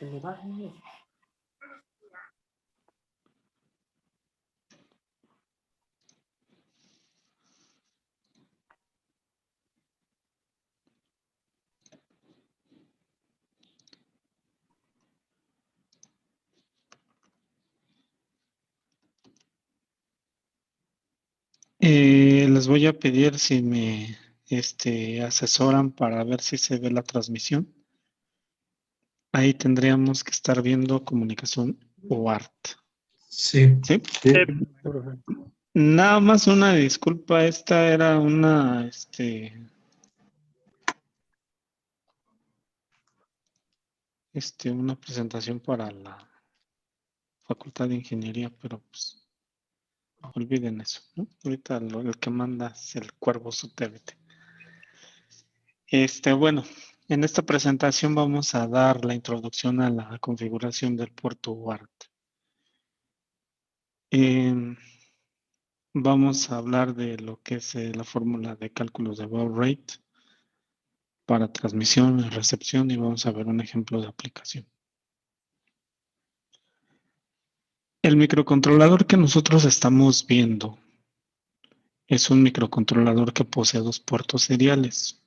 Que le bajen. Les voy a pedir si me asesoran para ver si se ve la transmisión. Ahí tendríamos que estar viendo comunicación o art. Sí. ¿Sí? Sí. Nada más una disculpa, esta era una una presentación para la Facultad de Ingeniería, pero pues olviden eso, ¿no? Ahorita el que manda es el Cuervo Sutevete. Bueno, en esta presentación vamos a dar la introducción a la configuración del puerto UART. Vamos a hablar de lo que es la fórmula de cálculos de baud rate para transmisión y recepción y vamos a ver un ejemplo de aplicación. El microcontrolador que nosotros estamos viendo es un microcontrolador que posee dos puertos seriales.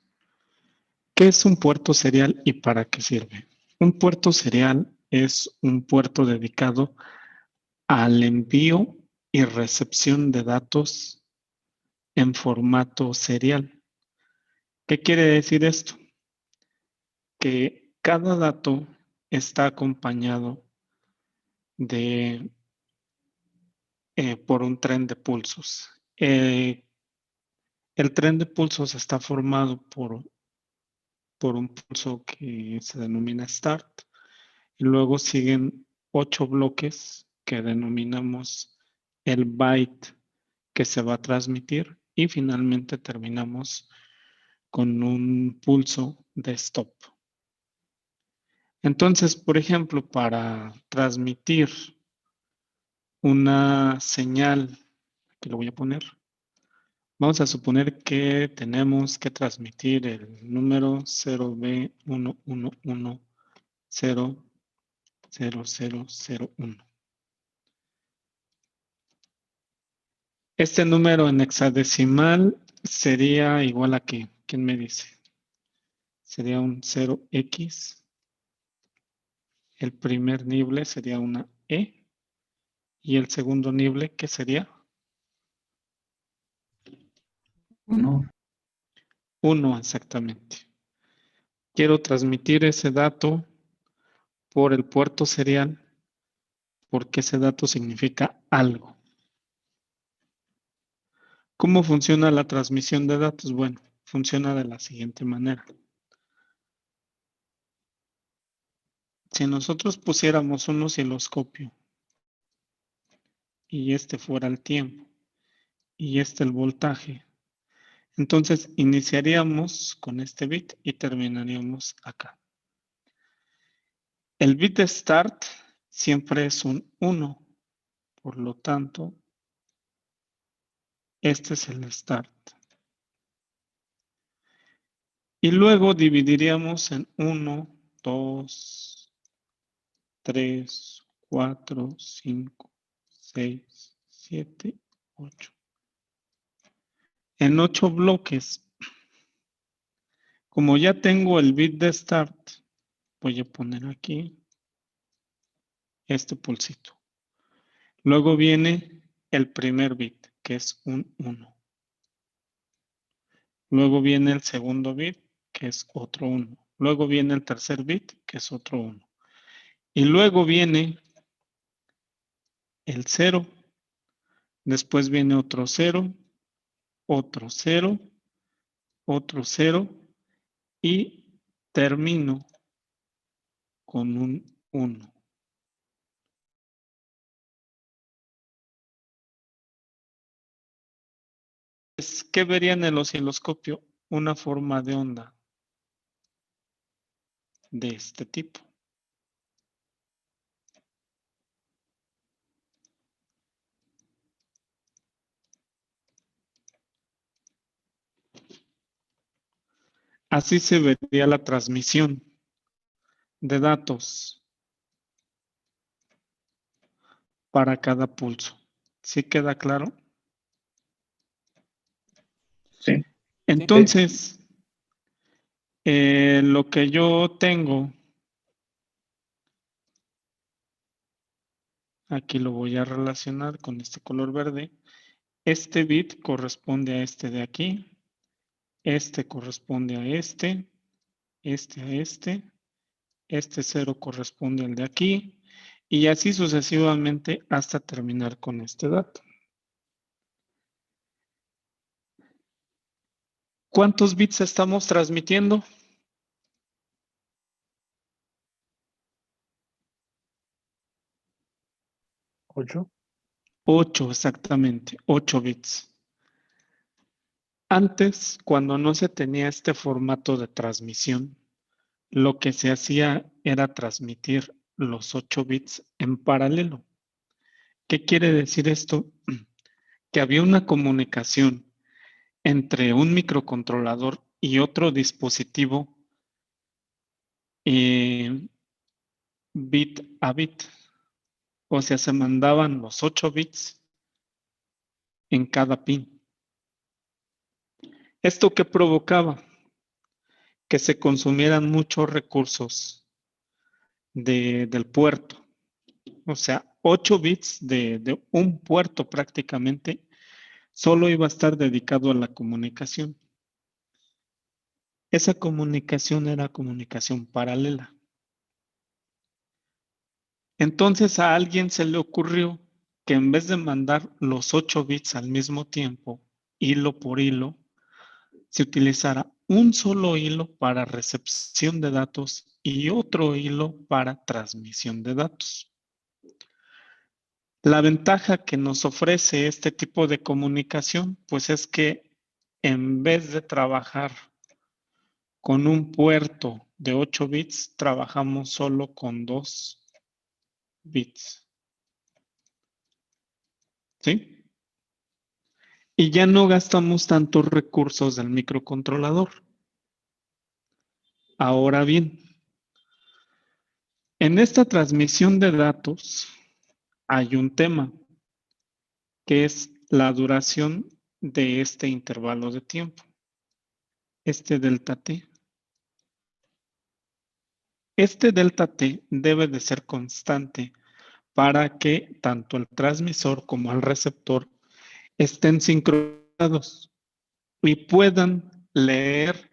¿Qué es un puerto serial y para qué sirve? Un puerto serial es un puerto dedicado al envío y recepción de datos en formato serial. ¿Qué quiere decir esto? Que cada dato está acompañado de por un tren de pulsos. El tren de pulsos está formado por un pulso que se denomina start y luego siguen 8 bloques que denominamos el byte que se va a transmitir y finalmente terminamos con un pulso de stop. Entonces, por ejemplo, para transmitir una señal, que lo voy a poner, vamos a suponer que tenemos que transmitir el número 0B11100001. Este número en hexadecimal sería igual a ¿qué? ¿Quién me dice? Sería un 0x. El primer nible sería una E. Y el segundo nible, ¿qué sería? 1. 1 exactamente. Quiero transmitir ese dato por el puerto serial porque ese dato significa algo. ¿Cómo funciona la transmisión de datos? Bueno, funciona de la siguiente manera. Si nosotros pusiéramos un osciloscopio y este fuera el tiempo y este el voltaje, entonces iniciaríamos con este bit y terminaríamos acá. El bit de start siempre es un 1, por lo tanto, este es el start. Y luego dividiríamos en 1, 2, 3, 4, 5, 6, 7, 8. En 8 bloques. Como ya tengo el bit de start, voy a poner aquí este pulsito. Luego viene el primer bit, que es un 1. Luego viene el segundo bit, que es otro 1. Luego viene el tercer bit, que es otro 1. Y luego viene el 0. Después viene otro 0, otro 0, otro 0 y termino con un 1. ¿Qué vería en el osciloscopio? Una forma de onda de este tipo. Así se vería la transmisión de datos para cada pulso. ¿Sí queda claro? Sí. Entonces, lo que yo tengo, aquí lo voy a relacionar con este color verde. Este bit corresponde a este de aquí. Este corresponde a este a este 0 corresponde al de aquí, y así sucesivamente hasta terminar con este dato. ¿Cuántos bits estamos transmitiendo? 8. 8, exactamente, 8 bits. Antes, cuando no se tenía este formato de transmisión, lo que se hacía era transmitir los 8 bits en paralelo. ¿Qué quiere decir esto? Que había una comunicación entre un microcontrolador y otro dispositivo bit a bit. O sea, se mandaban los 8 bits en cada pin. ¿Esto qué provocaba? Que se consumieran muchos recursos del puerto. O sea, 8 bits de un puerto prácticamente solo iba a estar dedicado a la comunicación. Esa comunicación era comunicación paralela. Entonces a alguien se le ocurrió que en vez de mandar los 8 bits al mismo tiempo, hilo por hilo, se utilizara un solo hilo para recepción de datos y otro hilo para transmisión de datos. La ventaja que nos ofrece este tipo de comunicación, pues es que en vez de trabajar con un puerto de 8 bits, trabajamos solo con 2 bits. ¿Sí? Y ya no gastamos tantos recursos del microcontrolador. Ahora bien, en esta transmisión de datos hay un tema, que es la duración de este intervalo de tiempo, este delta t. Este delta t debe de ser constante para que tanto el transmisor como el receptor estén sincronizados y puedan leer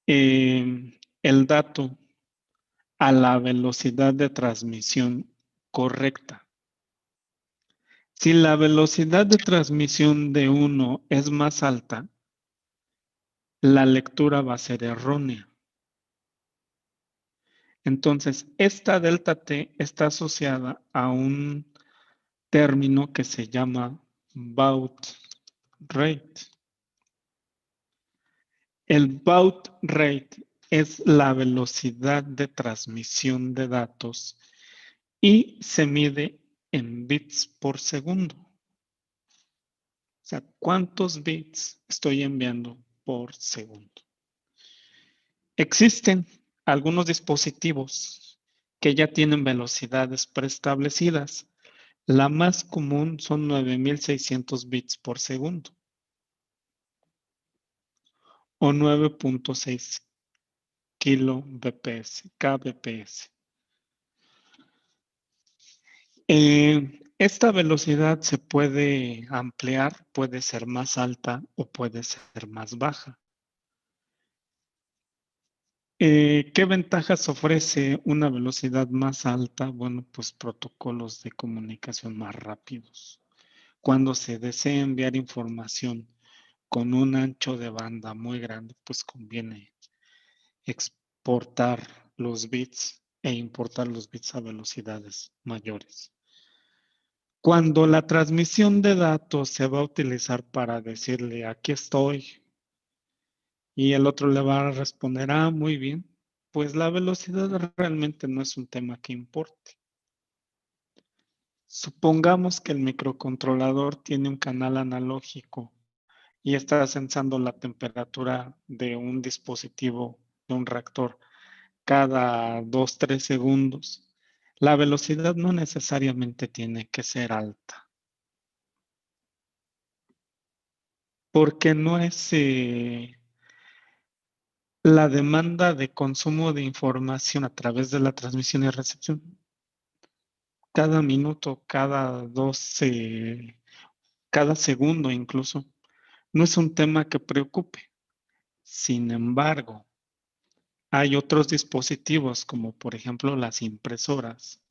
el dato a la velocidad de transmisión correcta. Si la velocidad de transmisión de uno es más alta, la lectura va a ser errónea. Entonces, esta delta t está asociada a un término que se llama baud rate. El baud rate es la velocidad de transmisión de datos y se mide en bits por segundo. O sea, ¿cuántos bits estoy enviando por segundo? Existen algunos dispositivos que ya tienen velocidades preestablecidas. La más común son 9600 bits por segundo o 9.6 kbps. Esta velocidad se puede ampliar, puede ser más alta o puede ser más baja. ¿Qué ventajas ofrece una velocidad más alta? Bueno, pues protocolos de comunicación más rápidos. Cuando se desea enviar información con un ancho de banda muy grande, pues conviene exportar los bits e importar los bits a velocidades mayores. Cuando la transmisión de datos se va a utilizar para decirle aquí estoy y el otro le va a responder, muy bien, pues la velocidad realmente no es un tema que importe. Supongamos que el microcontrolador tiene un canal analógico y está sensando la temperatura de un dispositivo, de un reactor, cada 2-3 segundos. La velocidad no necesariamente tiene que ser alta, porque no es la demanda de consumo de información a través de la transmisión y recepción. Cada minuto, cada segundo incluso, no es un tema que preocupe. Sin embargo, hay otros dispositivos, como por ejemplo las impresoras,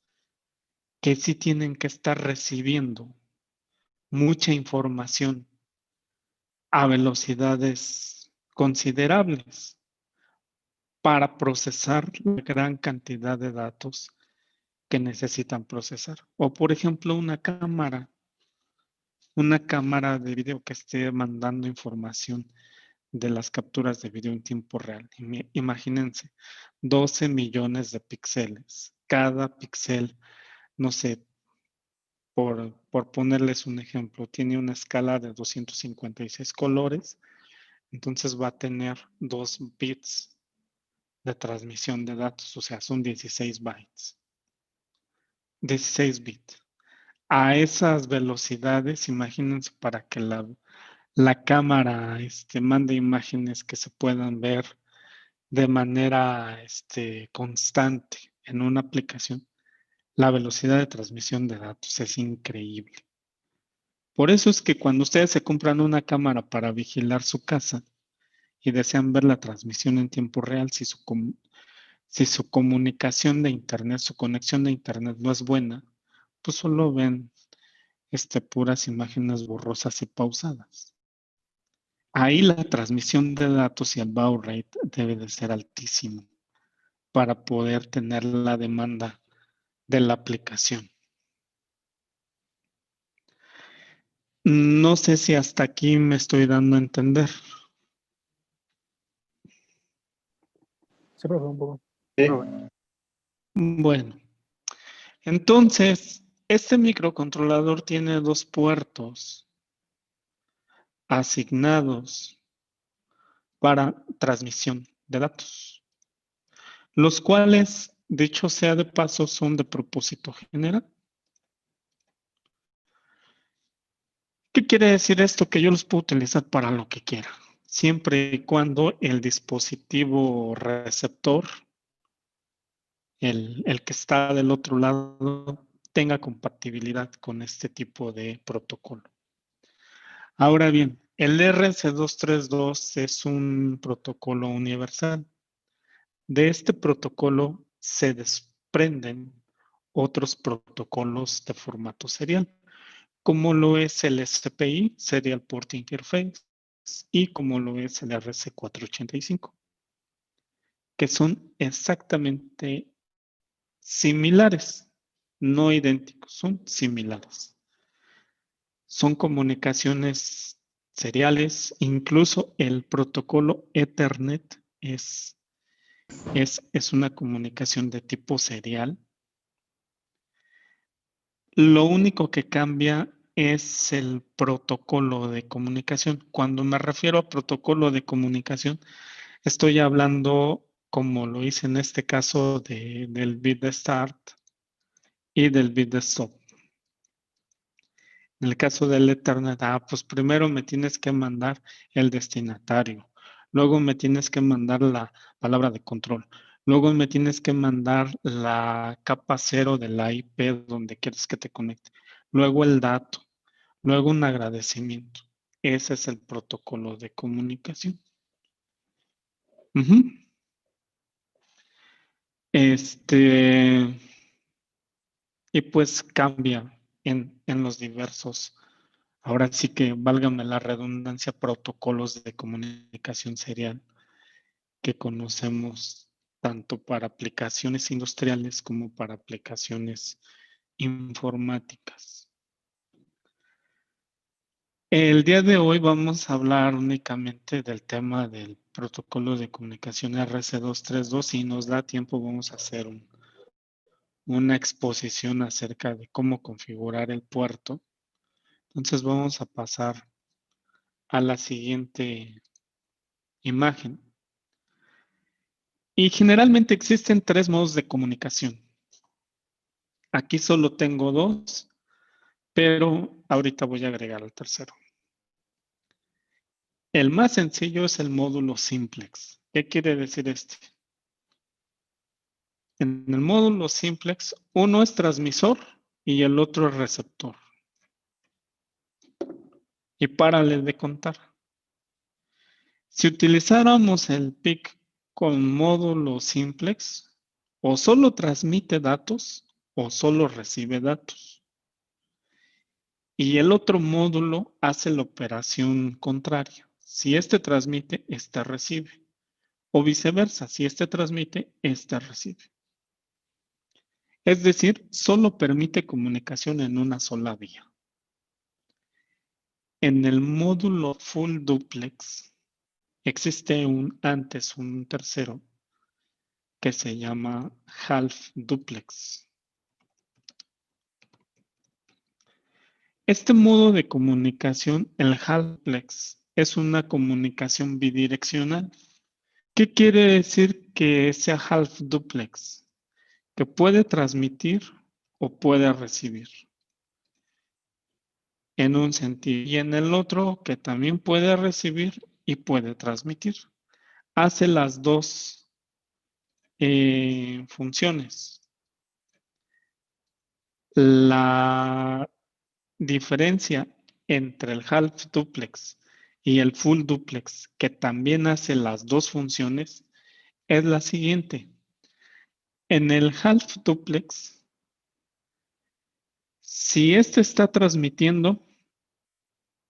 que sí tienen que estar recibiendo mucha información a velocidades considerables para procesar la gran cantidad de datos que necesitan procesar. O por ejemplo, una cámara de video que esté mandando información de las capturas de video en tiempo real. Imagínense, 12 millones de píxeles. Cada píxel, no sé, por ponerles un ejemplo, tiene una escala de 256 colores, entonces va a tener 2 bits de transmisión de datos, o sea, son 16 bytes. 16 bits. A esas velocidades, imagínense para que la cámara mande imágenes que se puedan ver de manera constante en una aplicación. La velocidad de transmisión de datos es increíble. Por eso es que cuando ustedes se compran una cámara para vigilar su casa y desean ver la transmisión en tiempo real, si su comunicación de Internet, su conexión de Internet no es buena, pues solo ven puras imágenes borrosas y pausadas. Ahí la transmisión de datos y el baud rate debe de ser altísimo para poder tener la demanda de la aplicación. No sé si hasta aquí me estoy dando a entender. Sí, profe, un poco. Sí. Bueno, entonces, este microcontrolador tiene 2 puertos asignados para transmisión de datos, los cuales, dicho sea de paso, son de propósito general. ¿Qué quiere decir esto? Que yo los puedo utilizar para lo que quiera, siempre y cuando el dispositivo receptor, el que está del otro lado, tenga compatibilidad con este tipo de protocolo. Ahora bien, el RC232 es un protocolo universal. De este protocolo se desprenden otros protocolos de formato serial, como lo es el SPI, Serial Port Interface, y como lo es el RC485, que son exactamente similares, no idénticos, son similares. Son comunicaciones seriales, incluso el protocolo Ethernet es una comunicación de tipo serial. Lo único que cambia es el protocolo de comunicación. Cuando me refiero a protocolo de comunicación, estoy hablando, como lo hice en este caso, del bit de start y del bit de stop. En el caso del Ethernet, pues primero me tienes que mandar el destinatario, luego me tienes que mandar la palabra de control, luego me tienes que mandar la capa 0 de la IP donde quieres que te conecte, luego el dato, luego un agradecimiento. Ese es el protocolo de comunicación. Y pues cambia en los diversos, ahora sí que válgame la redundancia, protocolos de comunicación serial que conocemos tanto para aplicaciones industriales como para aplicaciones informáticas. El día de hoy vamos a hablar únicamente del tema del protocolo de comunicación RC232. Si nos da tiempo vamos a hacer una exposición acerca de cómo configurar el puerto. Entonces vamos a pasar a la siguiente imagen. Y generalmente existen 3 modos de comunicación. Aquí solo tengo 2, pero ahorita voy a agregar el tercero. El más sencillo es el módulo simplex. ¿Qué quiere decir este? En el módulo simplex, uno es transmisor y el otro es receptor. Y párale de contar. Si utilizáramos el PIC con módulo simplex, o solo transmite datos o solo recibe datos. Y el otro módulo hace la operación contraria. Si este transmite, este recibe. O viceversa, si este transmite, este recibe. Es decir, solo permite comunicación en una sola vía. En el módulo full duplex existe antes un tercero que se llama half duplex. Este modo de comunicación, el half duplex, es una comunicación bidireccional. ¿Qué quiere decir que sea half duplex? Que puede transmitir o puede recibir en un sentido y en el otro que también puede recibir y puede transmitir. Hace las dos funciones. La diferencia entre el half duplex y el full duplex, que también hace las dos funciones, es la siguiente. En el half duplex, si este está transmitiendo,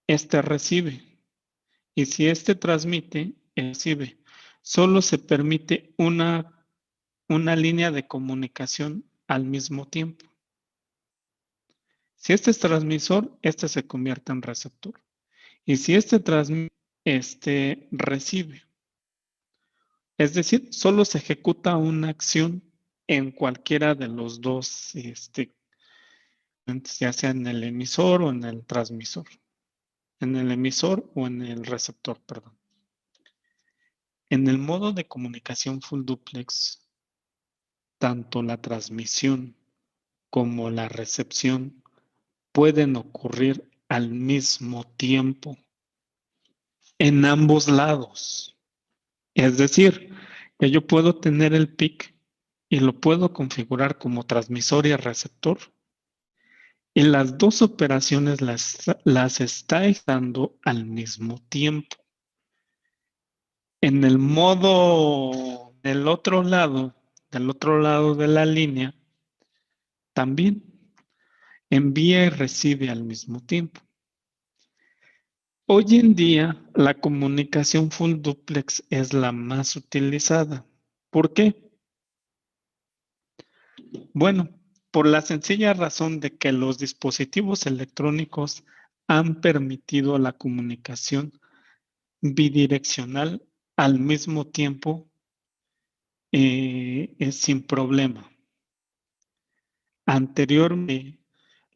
este recibe. Y si este transmite, recibe. Solo se permite una línea de comunicación al mismo tiempo. Si este es transmisor, este se convierte en receptor. Y si este transmite, este recibe. Es decir, solo se ejecuta una acción en cualquiera de los dos, ya sea en el emisor o en el transmisor. En el emisor o en el receptor, perdón. En el modo de comunicación full duplex, tanto la transmisión como la recepción pueden ocurrir al mismo tiempo en ambos lados. Es decir, que yo puedo tener el PIC y lo puedo configurar como transmisor y receptor. Y las dos operaciones las está ejecutando al mismo tiempo. En el modo del otro lado de la línea, también envía y recibe al mismo tiempo. Hoy en día, la comunicación full duplex es la más utilizada. ¿Por qué? Bueno, por la sencilla razón de que los dispositivos electrónicos han permitido la comunicación bidireccional al mismo tiempo sin problema. Anteriormente,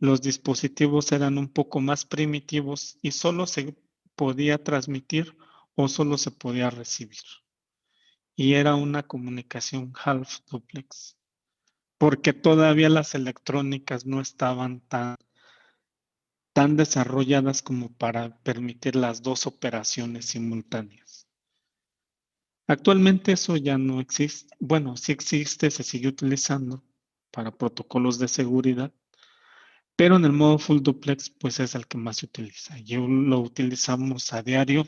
los dispositivos eran un poco más primitivos y solo se podía transmitir o solo se podía recibir. Y era una comunicación half duplex, porque todavía las electrónicas no estaban tan desarrolladas como para permitir las dos operaciones simultáneas. Actualmente eso ya no existe. Bueno, sí existe, se sigue utilizando para protocolos de seguridad, pero en el modo full duplex pues es el que más se utiliza. Yo lo utilizamos a diario.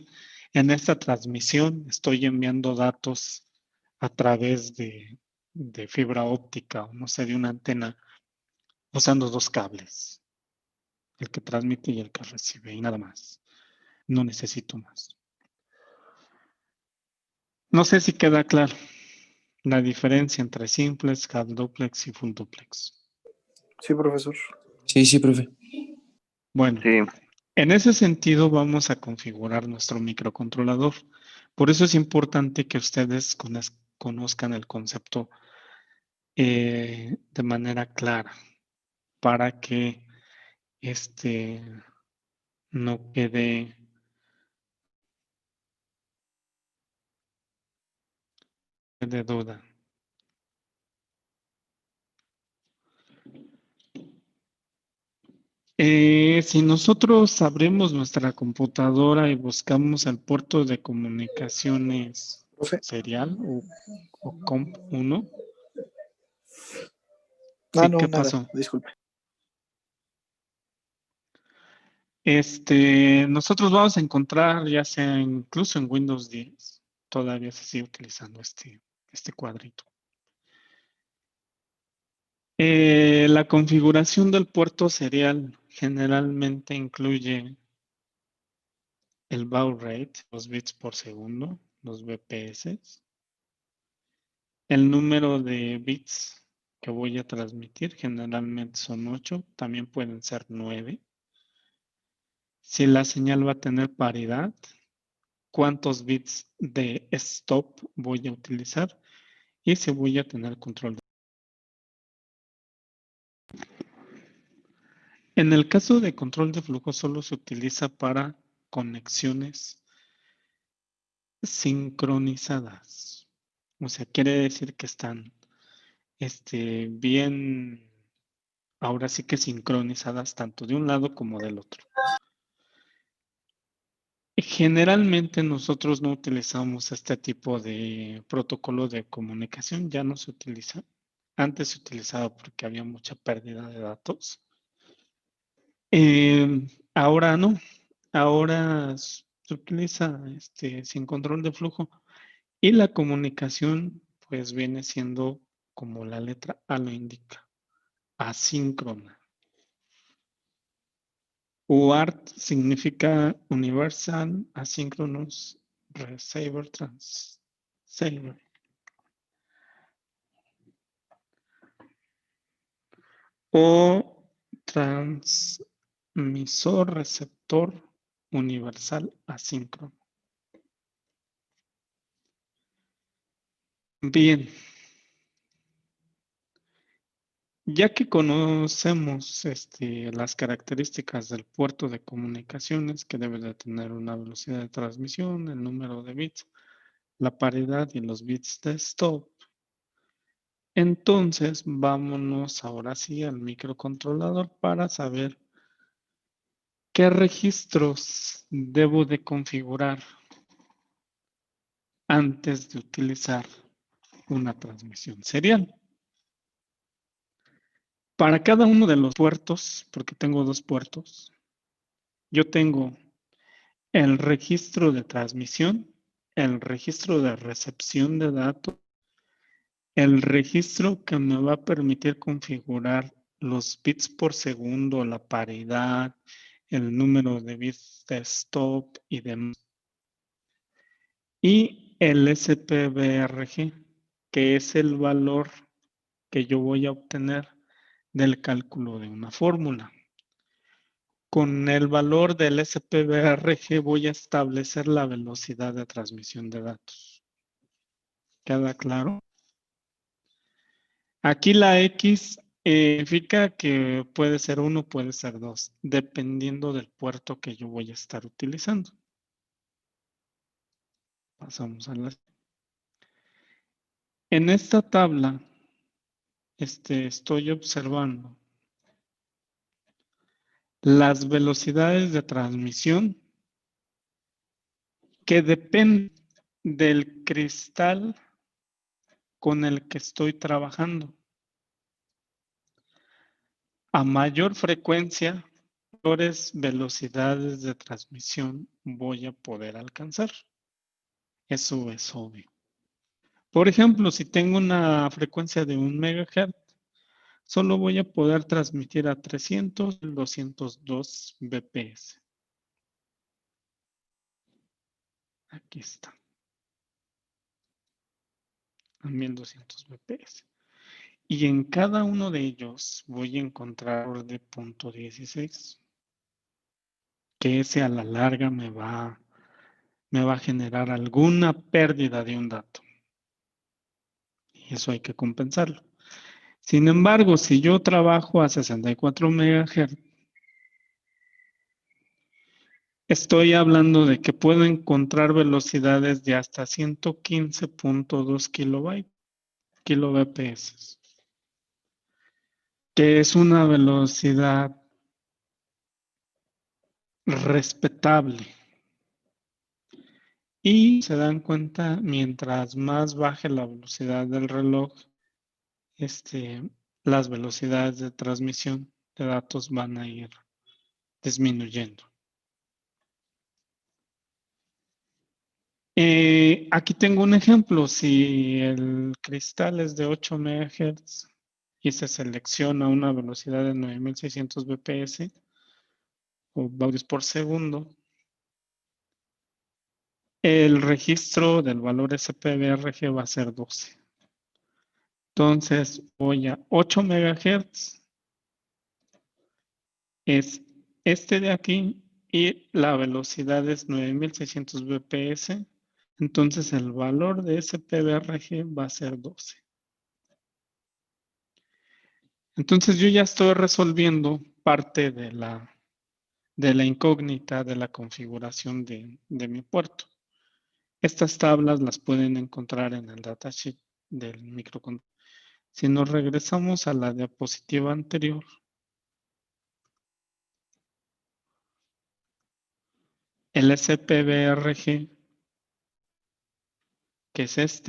En esta transmisión estoy enviando datos a través de fibra óptica o no sé, de una antena usando dos cables, el que transmite y el que recibe y nada más. No necesito más. No sé si queda claro la diferencia entre simplex, half duplex y full duplex. Sí, profesor. Sí, profe. Bueno, Sí, en ese sentido vamos a configurar nuestro microcontrolador. Por eso es importante que ustedes conozcan el concepto de manera clara para que no quede de duda. Si nosotros abrimos nuestra computadora y buscamos el puerto de comunicaciones Profe. serial o COMP1, Ah, sí, no, ¿qué nada, pasó? disculpe. Nosotros vamos a encontrar, ya sea incluso en Windows 10, todavía se sigue utilizando este cuadrito. La configuración del puerto serial generalmente incluye el baud rate, los bits por segundo, los BPS, el número de bits que voy a transmitir, generalmente son 8, también pueden ser 9. Si la señal va a tener paridad, cuántos bits de stop voy a utilizar y si voy a tener control. En el caso de control de flujo solo se utiliza para conexiones sincronizadas. O sea, quiere decir que están bien, ahora sí que sincronizadas tanto de un lado como del otro. Generalmente nosotros no utilizamos este tipo de protocolo de comunicación, ya no se utiliza. Antes se utilizaba porque había mucha pérdida de datos. Ahora no, ahora se utiliza sin control de flujo y la comunicación pues viene siendo como la letra A lo indica, asíncrona. UART significa Universal Asynchronous Receiver Transceiver. O transmisor receptor universal asíncrono. Bien, ya que conocemos las características del puerto de comunicaciones, que debe de tener una velocidad de transmisión, el número de bits, la paridad y los bits de stop, entonces vámonos ahora sí al microcontrolador para saber qué registros debo de configurar antes de utilizar una transmisión serial. Para cada uno de los puertos, porque tengo 2 puertos, yo tengo el registro de transmisión, el registro de recepción de datos, el registro que me va a permitir configurar los bits por segundo, la paridad, el número de bits de stop y demás. Y el SPBRG, que es el valor que yo voy a obtener del cálculo de una fórmula. Con el valor del SPBRG voy a establecer la velocidad de transmisión de datos. ¿Queda claro? Aquí la X significa que puede ser 1, puede ser 2, dependiendo del puerto que yo voy a estar utilizando. Pasamos a la... En esta tabla estoy observando las velocidades de transmisión que dependen del cristal con el que estoy trabajando. A mayor frecuencia, mayores velocidades de transmisión voy a poder alcanzar. Eso es obvio. Por ejemplo, si tengo una frecuencia de 1 MHz, solo voy a poder transmitir a 300, 202 bps. Aquí está. A 1200 bps. Y en cada uno de ellos voy a encontrar de punto 16, que ese a la larga me va a generar alguna pérdida de un dato. Y eso hay que compensarlo. Sin embargo, si yo trabajo a 64 MHz, estoy hablando de que puedo encontrar velocidades de hasta 115.2 kilobps, que es una velocidad respetable. Y se dan cuenta, mientras más baje la velocidad del reloj, las velocidades de transmisión de datos van a ir disminuyendo. Aquí tengo un ejemplo. Si el cristal es de 8 MHz y se selecciona una velocidad de 9600 bps o baudios por segundo, el registro del valor SPBRG va a ser 12. Entonces voy a 8 MHz, es este de aquí y la velocidad es 9600 bps. Entonces el valor de SPBRG va a ser 12. Entonces yo ya estoy resolviendo parte de la incógnita de la configuración de mi puerto. Estas tablas las pueden encontrar en el datasheet del microcontrolador. Si nos regresamos a la diapositiva anterior, el SPBRG, que es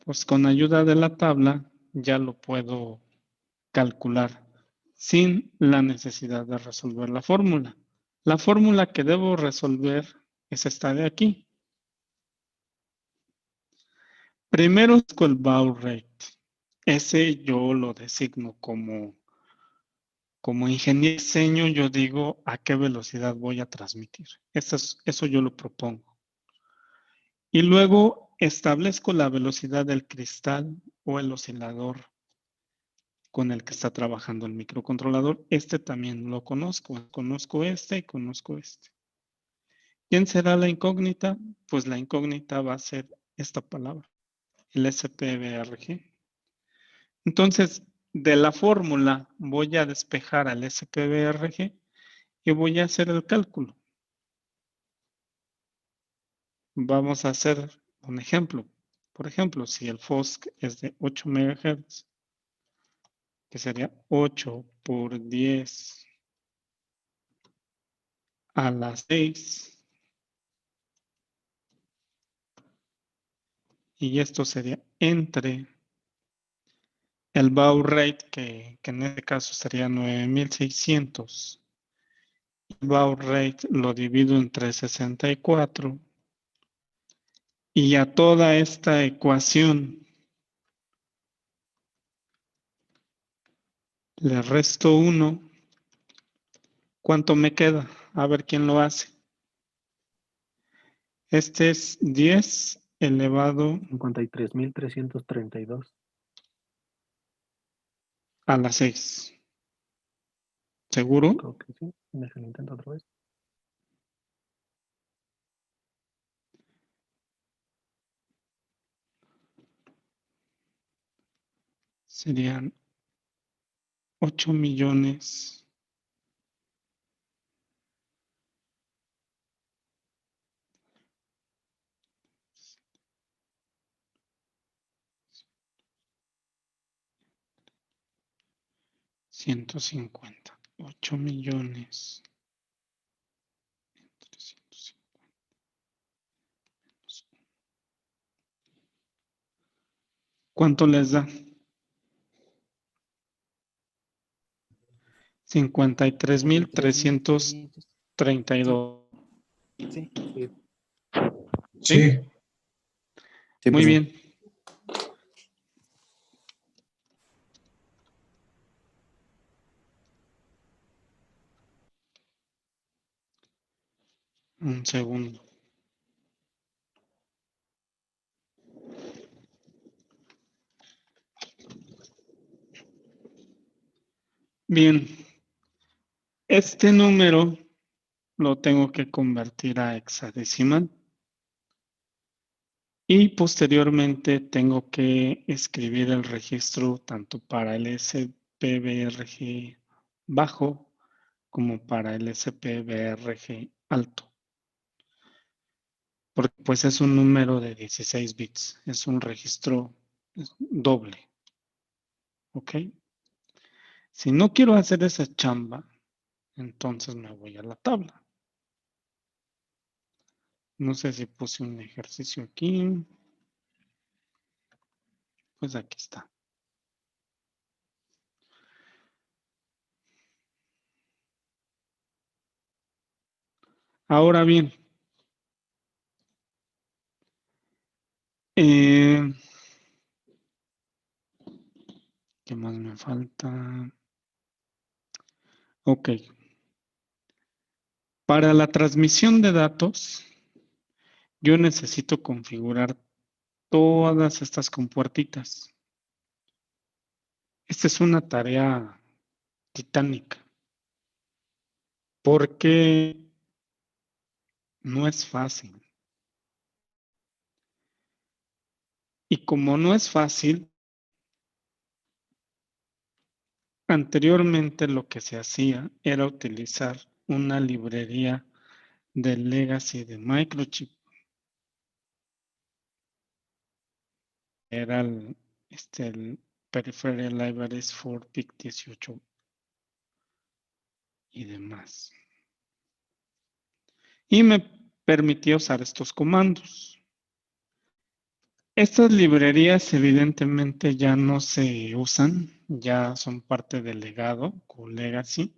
pues con ayuda de la tabla ya lo puedo calcular sin la necesidad de resolver la fórmula. La fórmula que debo resolver es esta de aquí. Primero con el baud rate. Ese yo lo designo como ingeniero de diseño, yo digo a qué velocidad voy a transmitir. Eso yo lo propongo. Y luego establezco la velocidad del cristal o el oscilador con el que está trabajando el microcontrolador. Este también lo conozco. Conozco este y conozco este. ¿Quién será la incógnita? Pues la incógnita va a ser esta palabra, el SPBRG. Entonces, de la fórmula voy a despejar al SPBRG y voy a hacer el cálculo. Vamos a hacer un ejemplo. Por ejemplo, si el FOSC es de 8 MHz, que sería 8 por 10 a la 6, y esto sería entre el baud rate, que en este caso sería 9600. El baud rate lo divido entre 64 y a toda esta ecuación le resto 1. ¿Cuánto me queda? A ver quién lo hace. Este es 10 elevado 53.332. a la 6. ¿Seguro? Creo que sí. Déjalo intento otra vez. Serían 8 millones. $150. 8 millones. Entre 150 menos 1. ¿Cuánto les da? 53,332. Sí, sí. ¿Sí? Sí, Muy bien. Un segundo. Bien. Este número lo tengo que convertir a hexadecimal. Y posteriormente tengo que escribir el registro tanto para el SPBRG bajo como para el SPBRG alto. Porque pues es un número de 16 bits, es un registro doble. ¿Ok? Si no quiero hacer esa chamba, Entonces me voy a la tabla. No sé si puse un ejercicio aquí. Pues aquí está. Ahora bien, ¿qué más me falta? Ok. Para la transmisión de datos, yo necesito configurar todas estas compuertitas. Esta es una tarea titánica, porque no es fácil. Y como no es fácil, anteriormente lo que se hacía era utilizar una librería de legacy de Microchip. Era el Peripheral Libraries for PIC18 y demás. Y me permitía usar estos comandos. Estas librerías evidentemente ya no se usan, ya son parte del legado o legacy,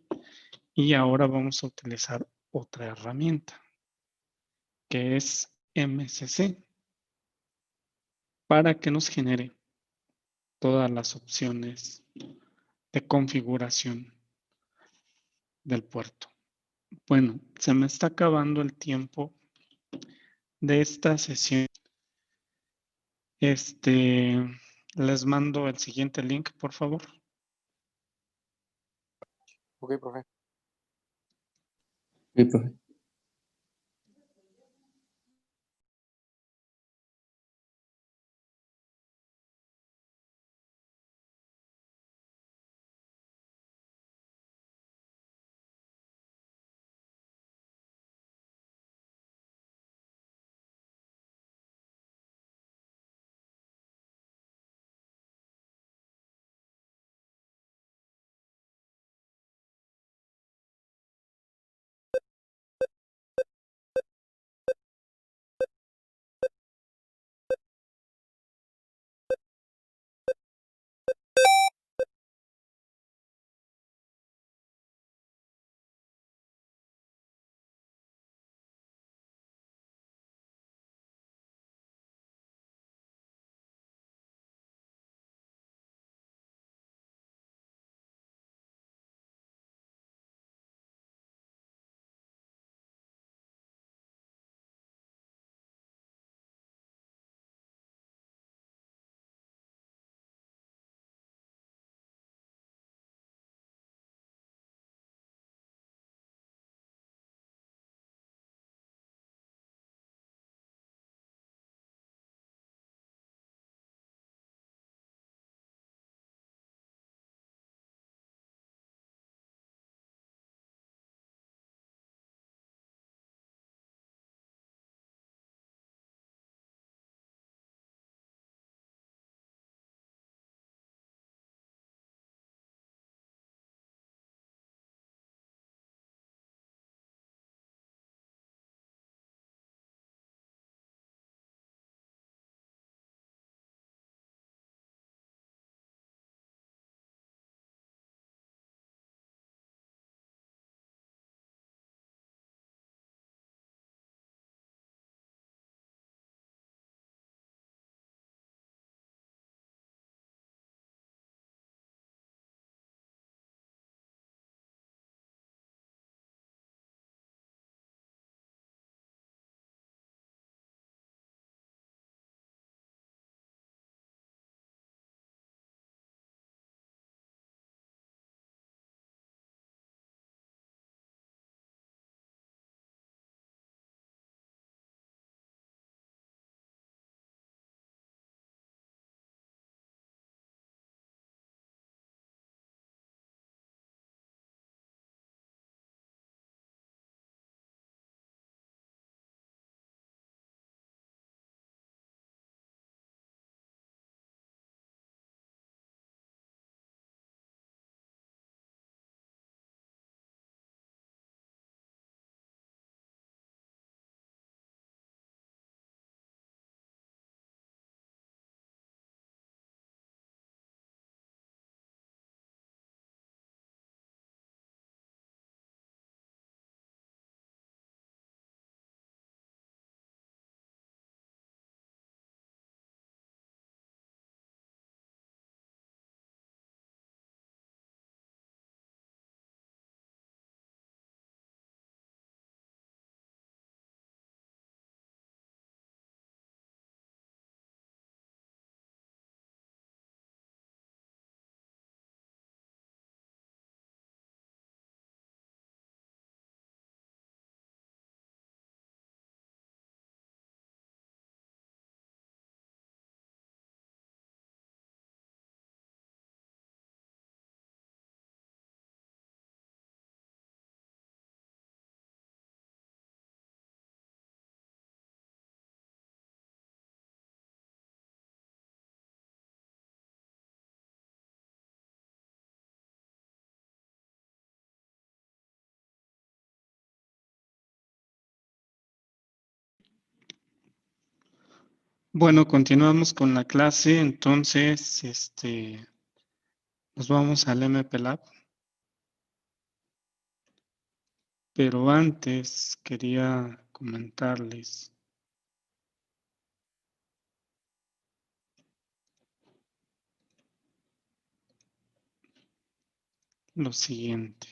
y ahora vamos a utilizar otra herramienta, que es MCC, para que nos genere todas las opciones de configuración del puerto. Bueno, se me está acabando el tiempo de esta sesión. Les mando el siguiente link, por favor. Ok, profe. Sí, profe. Bueno, continuamos con la clase, entonces, nos vamos al MPLAB. Pero antes quería comentarles lo siguiente.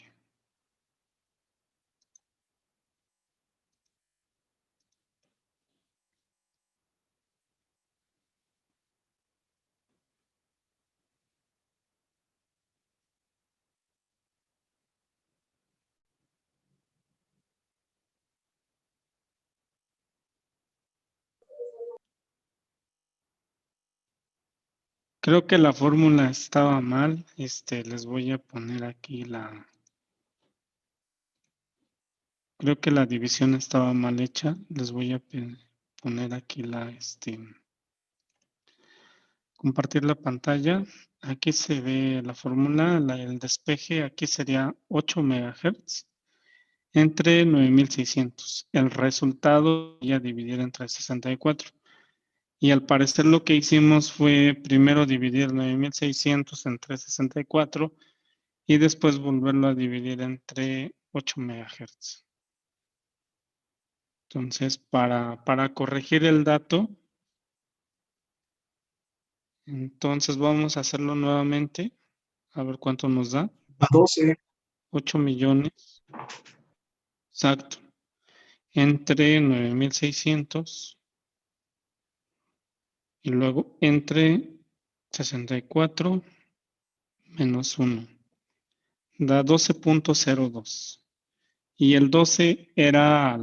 Creo que la fórmula estaba mal. Les voy a poner aquí creo que la división estaba mal hecha. Les voy a poner aquí compartir la pantalla. Aquí se ve la fórmula, el despeje. Aquí sería 8 MHz entre 9600. El resultado voy a dividir entre 64. Y al parecer lo que hicimos fue primero dividir 9600 entre 64 y después volverlo a dividir entre 8 MHz. Entonces, para corregir el dato, entonces vamos a hacerlo nuevamente. A ver cuánto nos da. 12. 8 millones. Exacto. Entre 9600 y luego entre 64 menos 1. Da 12.02. Y el 12 era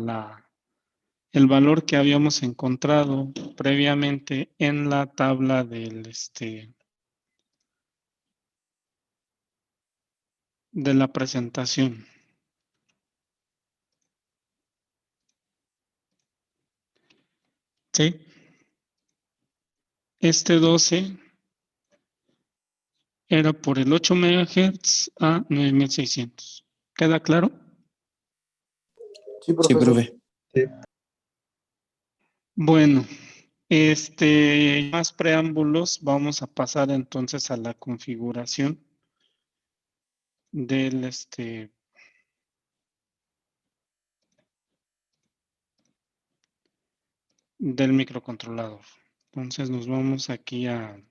el valor que habíamos encontrado previamente en la tabla de la presentación. ¿Sí? Este 12 era por el 8 MHz a 9600. ¿Queda claro? Sí, profe. Sí. Bueno, más preámbulos, vamos a pasar entonces a la configuración del microcontrolador. Entonces nos vamos aquí a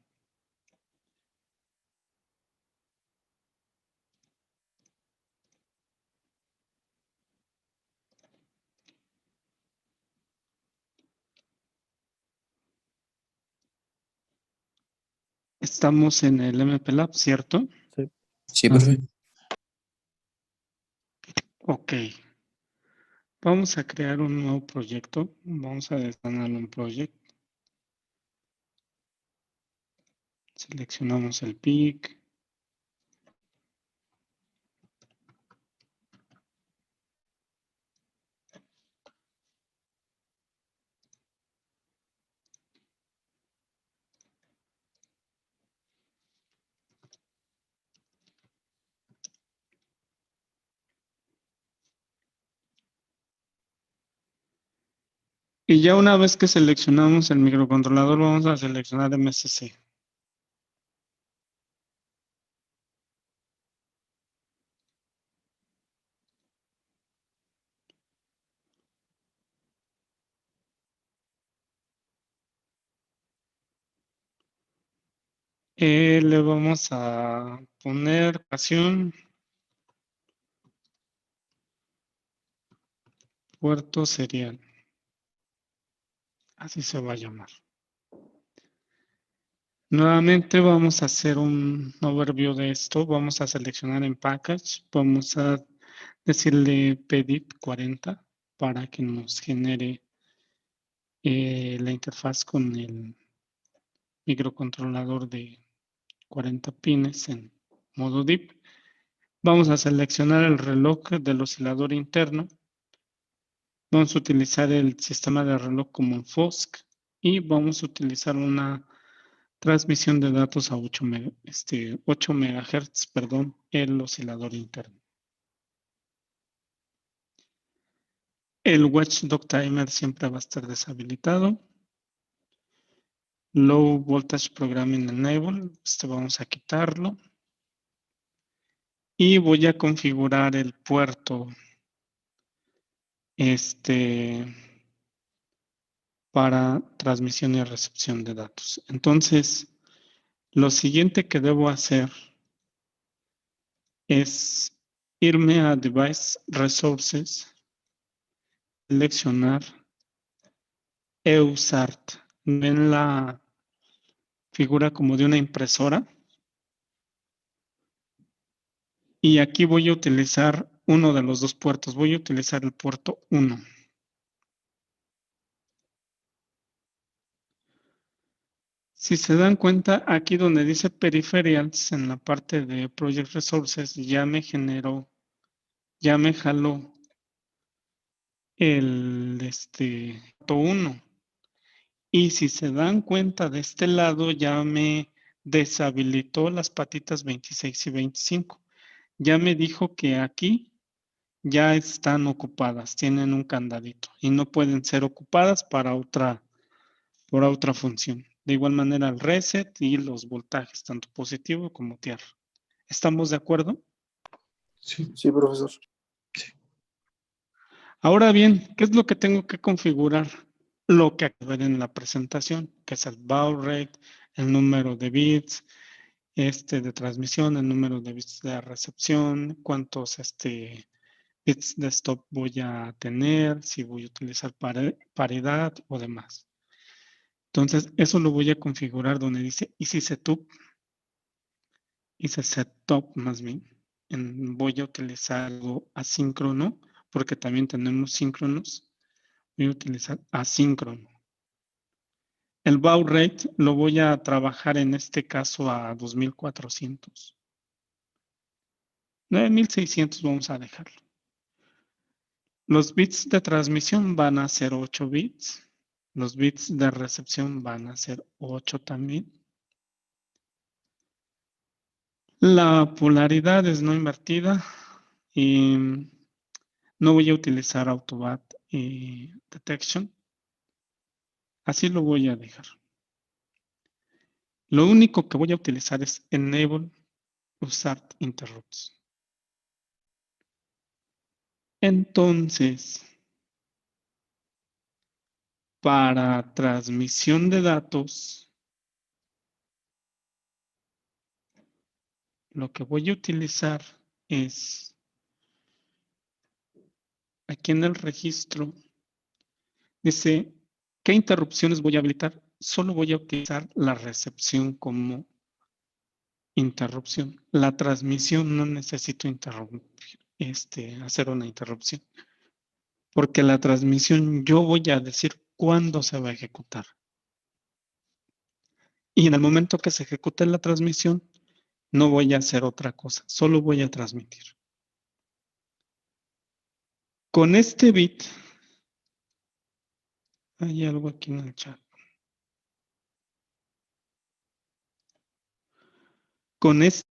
estamos en el MPLAB, ¿cierto? Sí. Sí, profe. Ok. Vamos a crear un nuevo proyecto. Vamos a designar un proyecto. Seleccionamos el PIC. Y ya una vez que seleccionamos el microcontrolador, vamos a seleccionar MSC. Le vamos a poner ocasión puerto serial. Así se va a llamar. Nuevamente vamos a hacer un overview de esto. Vamos a seleccionar en package. Vamos a decirle pedit 40 para que nos genere la interfaz con el microcontrolador de 40 pines en modo DIP. Vamos a seleccionar el reloj del oscilador interno. Vamos a utilizar el sistema de reloj como FOSC y vamos a utilizar una transmisión de datos a 8 MHz, el oscilador interno. El watchdog timer siempre va a estar deshabilitado. Low Voltage Programming Enable. Vamos a quitarlo. Y voy a configurar el puerto para transmisión y recepción de datos. Entonces, lo siguiente que debo hacer es irme a Device Resources, seleccionar EUSART. ¿Ven la figura como de una impresora? Y aquí voy a utilizar uno de los dos puertos. Voy a utilizar el puerto 1. Si se dan cuenta, aquí donde dice Peripherals, en la parte de Project Resources, ya me generó, ya me jaló el puerto 1. Y si se dan cuenta, de este lado ya me deshabilitó las patitas 26 y 25. Ya me dijo que aquí ya están ocupadas, tienen un candadito y no pueden ser ocupadas para otra función. De igual manera el reset y los voltajes, tanto positivo como tierra. ¿Estamos de acuerdo? Sí, sí, profesor. Ahora bien, ¿qué es lo que tengo que configurar? Lo que acabo de ver en la presentación, que es el baud rate, el número de bits de transmisión, el número de bits de recepción, cuántos bits de stop voy a tener, si voy a utilizar paridad o demás. Entonces, eso lo voy a configurar donde dice Easy Setup, Setup más bien. Voy a utilizar algo asíncrono, porque también tenemos síncronos. Voy a utilizar asíncrono. El baud rate lo voy a trabajar en este caso a 2400. 9600 vamos a dejarlo. Los bits de transmisión van a ser 8 bits. Los bits de recepción van a ser 8 también. La polaridad es no invertida y no voy a utilizar Autobat Detection. Así lo voy a dejar. Lo único que voy a utilizar es Enable Usart Interrupts. Entonces, para transmisión de datos, lo que voy a utilizar es aquí en el registro, dice, ¿qué interrupciones voy a habilitar? Solo voy a utilizar la recepción como interrupción. La transmisión no necesito interrumpir, hacer una interrupción. Porque la transmisión yo voy a decir cuándo se va a ejecutar. Y en el momento que se ejecute la transmisión, no voy a hacer otra cosa, solo voy a transmitir. Con este bit, hay algo aquí en el chat. Con este,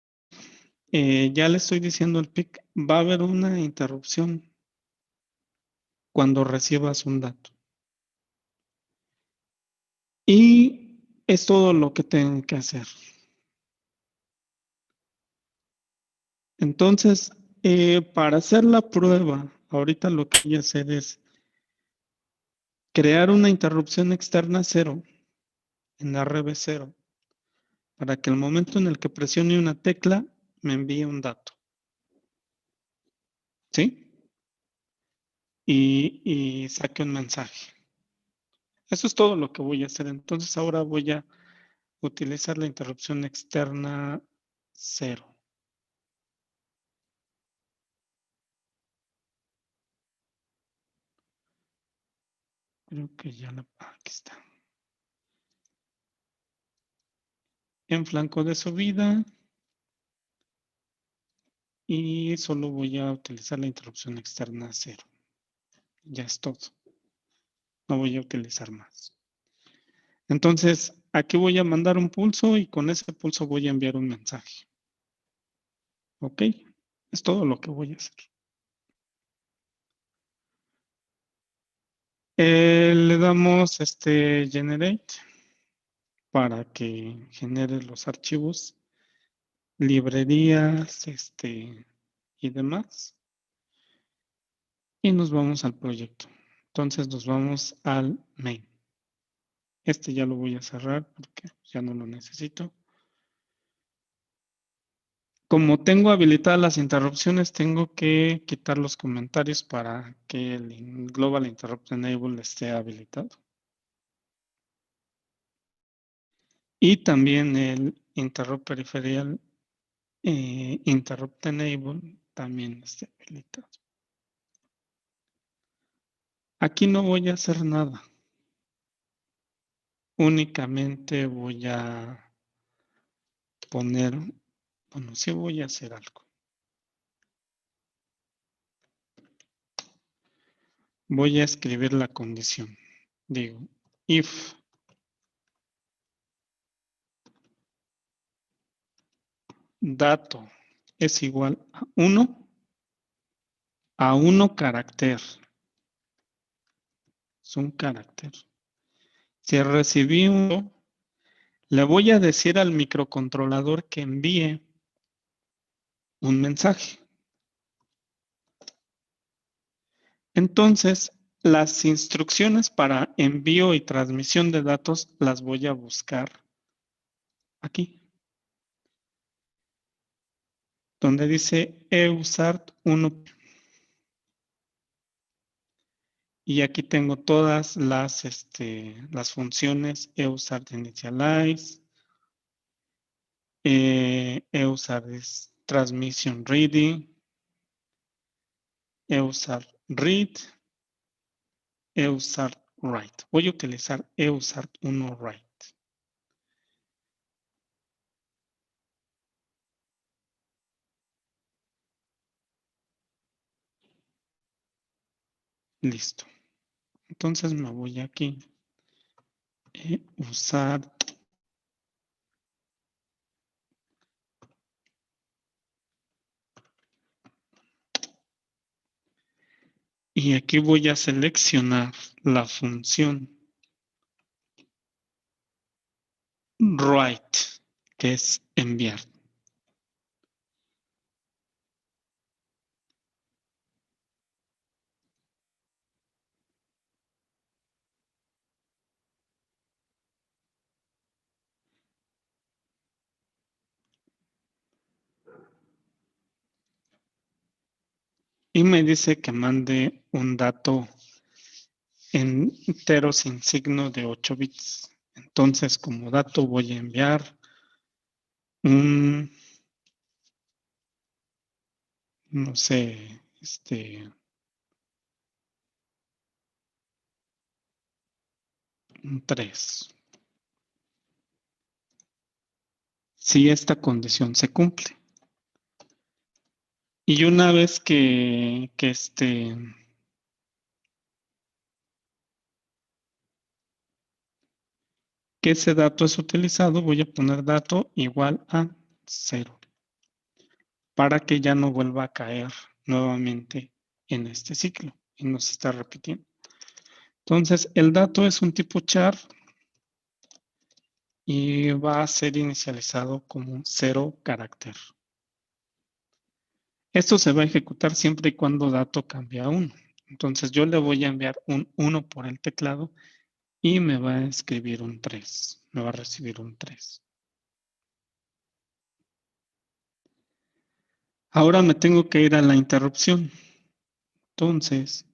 ya le estoy diciendo al PIC, va a haber una interrupción cuando recibas un dato. Y es todo lo que tengo que hacer. Entonces, para hacer la prueba, ahorita lo que voy a hacer es crear una interrupción externa 0 en la RB0 para que el momento en el que presione una tecla me envíe un dato. ¿Sí? Y saque un mensaje. Eso es todo lo que voy a hacer. Entonces ahora voy a utilizar la interrupción externa 0. Creo que ya la... Aquí está. En flanco de subida. Y solo voy a utilizar la interrupción externa 0. Ya es todo. No voy a utilizar más. Entonces, aquí voy a mandar un pulso y con ese pulso voy a enviar un mensaje. ¿Ok? Es todo lo que voy a hacer. Le damos generate para que genere los archivos, librerías, y demás. Y nos vamos al proyecto. Entonces nos vamos al main. Este ya lo voy a cerrar porque ya no lo necesito. Como tengo habilitadas las interrupciones, tengo que quitar los comentarios para que el Global Interrupt Enable esté habilitado. Y también el Interrupt Peripheral Interrupt Enable también esté habilitado. Aquí no voy a hacer nada. Únicamente voy a poner, bueno, sí voy a hacer algo. Voy a escribir la condición. Digo, if dato es igual a 1 carácter. Es un carácter. Si recibí uno, le voy a decir al microcontrolador que envíe un mensaje. Entonces, las instrucciones para envío y transmisión de datos las voy a buscar aquí, donde dice EUSART 1. Y aquí tengo todas las funciones EUSART Initialize, EUSART Transmission Reading, EUSART Read, EUSART Write. Voy a utilizar EUSART 1 Write. Listo. Entonces me voy aquí. EUSART. Y aquí voy a seleccionar la función write, que es enviar. Y me dice que mande un dato entero sin signo de 8 bits. Entonces, como dato voy a enviar un, no sé, un 3. Si esta condición se cumple. Y una vez que ese dato es utilizado, voy a poner dato igual a 0 para que ya no vuelva a caer nuevamente en este ciclo y no se está repitiendo. Entonces, el dato es un tipo char y va a ser inicializado como 0 carácter. Esto se va a ejecutar siempre y cuando dato cambie a 1. Entonces, yo le voy a enviar un 1 por el teclado y me va a escribir un 3. Me va a recibir un 3. Ahora me tengo que ir a la interrupción. Entonces,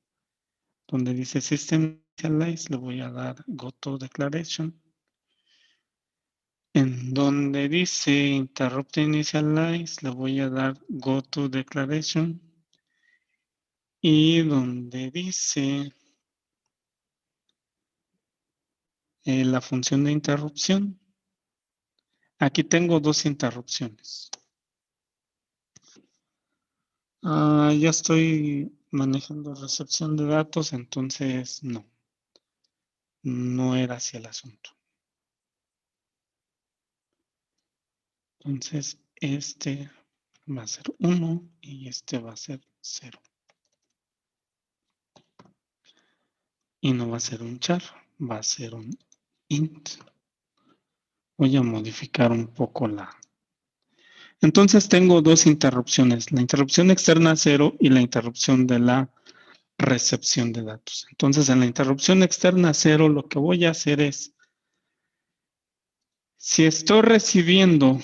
donde dice System Initialize, le voy a dar Go to Declaration. En donde dice Interrupt Initialize, le voy a dar Go to Declaration. Y donde dice la función de interrupción, aquí tengo 2 interrupciones. Ya estoy manejando recepción de datos, entonces no era así el asunto. Entonces, este va a ser 1 y este va a ser 0. Y no va a ser un char, va a ser un int. Voy a modificar un poco la... Entonces tengo dos interrupciones, la interrupción externa 0 y la interrupción de la recepción de datos. Entonces en la interrupción externa 0 lo que voy a hacer es, si estoy recibiendo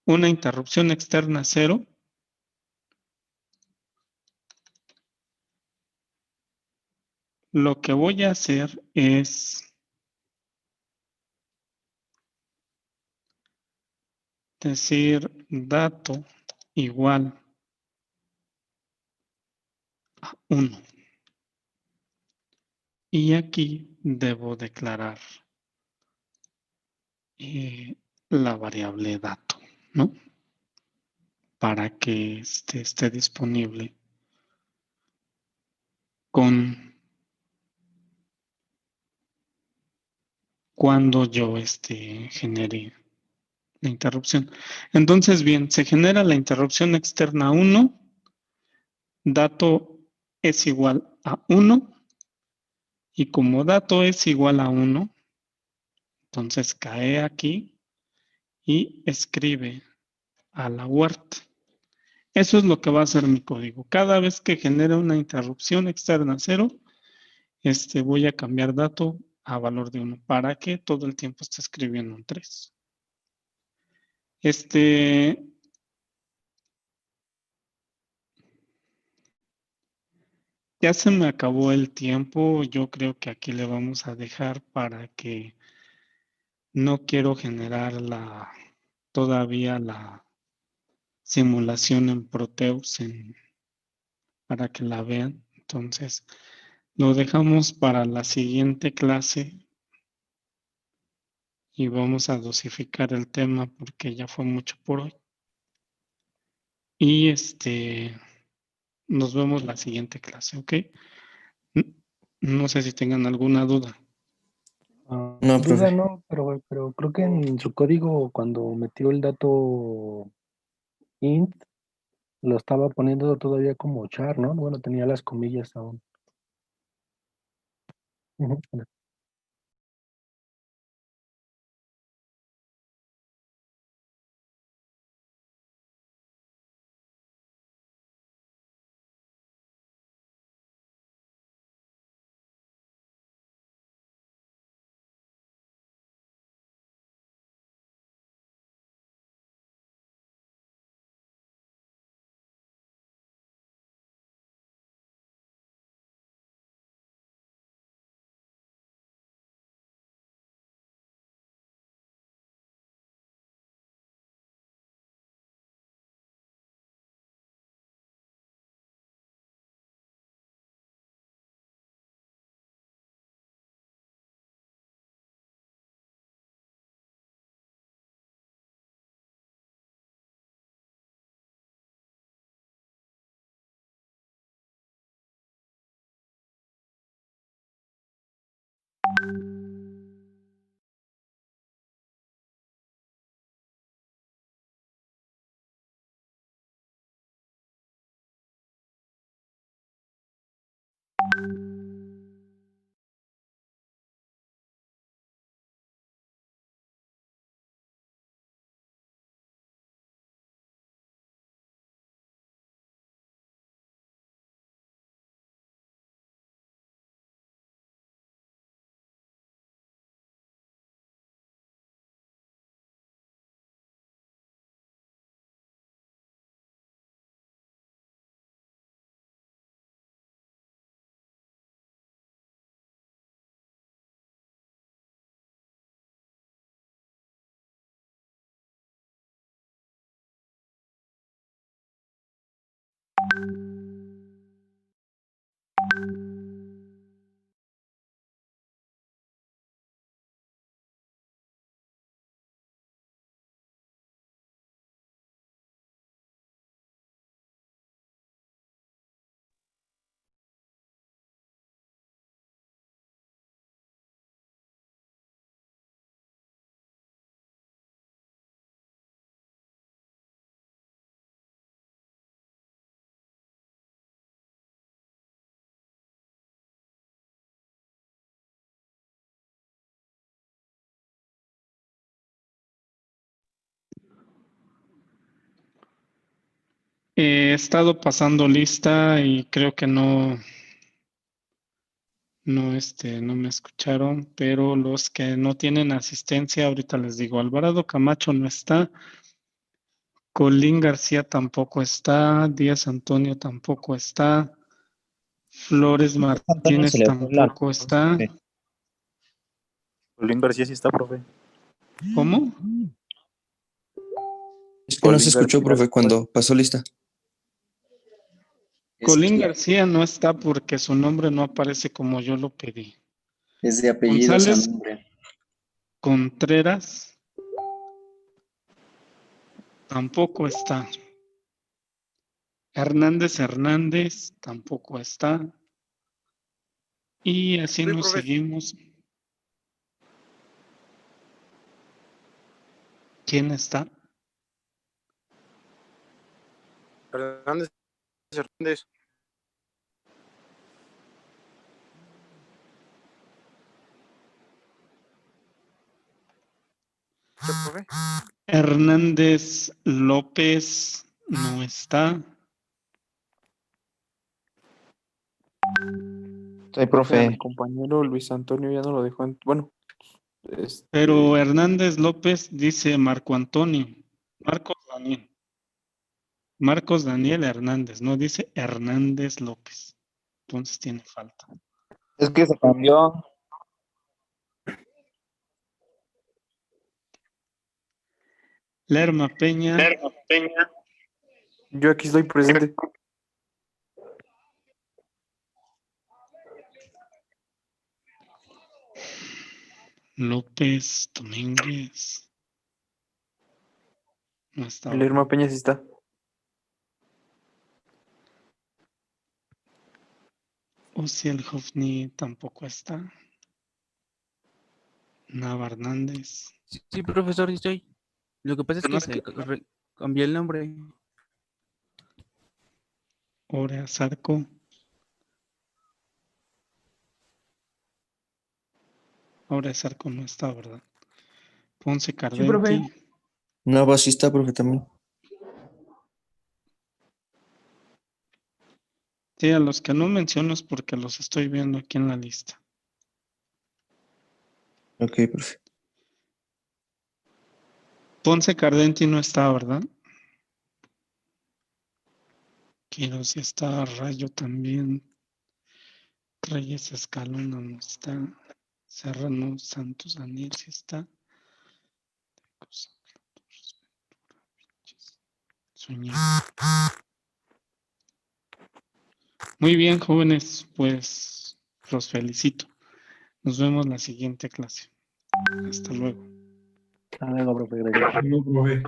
una interrupción externa 0, lo que voy a hacer es decir dato igual a 1. Y aquí debo declarar la variable dato, ¿no? Para que esté disponible con cuando yo genere la interrupción. Entonces, bien, se genera la interrupción externa 1, dato es igual a 1, y como dato es igual a 1, entonces cae aquí y escribe a la huerta. Eso es lo que va a hacer mi código. Cada vez que genere una interrupción externa 0, voy a cambiar dato a valor de 1 para que todo el tiempo esté escribiendo un 3. Ya se me acabó el tiempo. Yo creo que aquí le vamos a dejar para que no quiero generar todavía la simulación en Proteus para que la vean. Entonces, lo dejamos para la siguiente clase y vamos a dosificar el tema porque ya fue mucho por hoy. Y nos vemos la siguiente clase, ¿ok? No sé si tengan alguna duda. No, Duda profe. no, pero creo que en su código cuando metió el dato int lo estaba poniendo todavía como char, ¿no? Bueno, tenía las comillas aún. Ujú. He estado pasando lista y creo que no me escucharon, pero los que no tienen asistencia, ahorita les digo, Alvarado Camacho no está, Colín García tampoco está, Díaz Antonio tampoco está, Flores Antonio se Martínez le fue la... tampoco está. Colín García sí está, profe. ¿Cómo? Es que no se Colín escuchó, García, profe, cuando pasó lista. Colín García no está porque su nombre no aparece como yo lo pedí. Es de apellido González Sanumbre. Contreras tampoco está. Hernández tampoco está. Y así nos seguimos. ¿Quién está? Hernández. ¿Qué, profe? Hernández López no está. Soy A profe. mi compañero Luis Antonio ya no lo dejó en... Bueno, Pero Hernández López dice Marco Antonio. Marcos Daniel Hernández, no dice Hernández López. Entonces tiene falta. Es que se cambió. Lerma Peña. yo aquí estoy presente. López Domínguez. No está. El Irma Peña sí está. Ociel Hofni tampoco está. Nava Hernández. Sí, profesor, sí estoy. Lo que pasa es No que cambié el nombre. Orea Zarco. Orea Zarco no está, ¿verdad? Ponce Cardenti. profe. Nava sí está, profe, también. Sí, a los que no menciono es porque los estoy viendo aquí en la lista. Ok, profe. Ponce Cardenti no está, ¿verdad? Quiero si está. Rayo también. Reyes Escalona no está. Serrano Santos Daniel sí está. Soñé. Muy bien, jóvenes, pues los felicito. Nos vemos en la siguiente clase. Hasta luego. Hasta luego, profe, gracias. No, profe.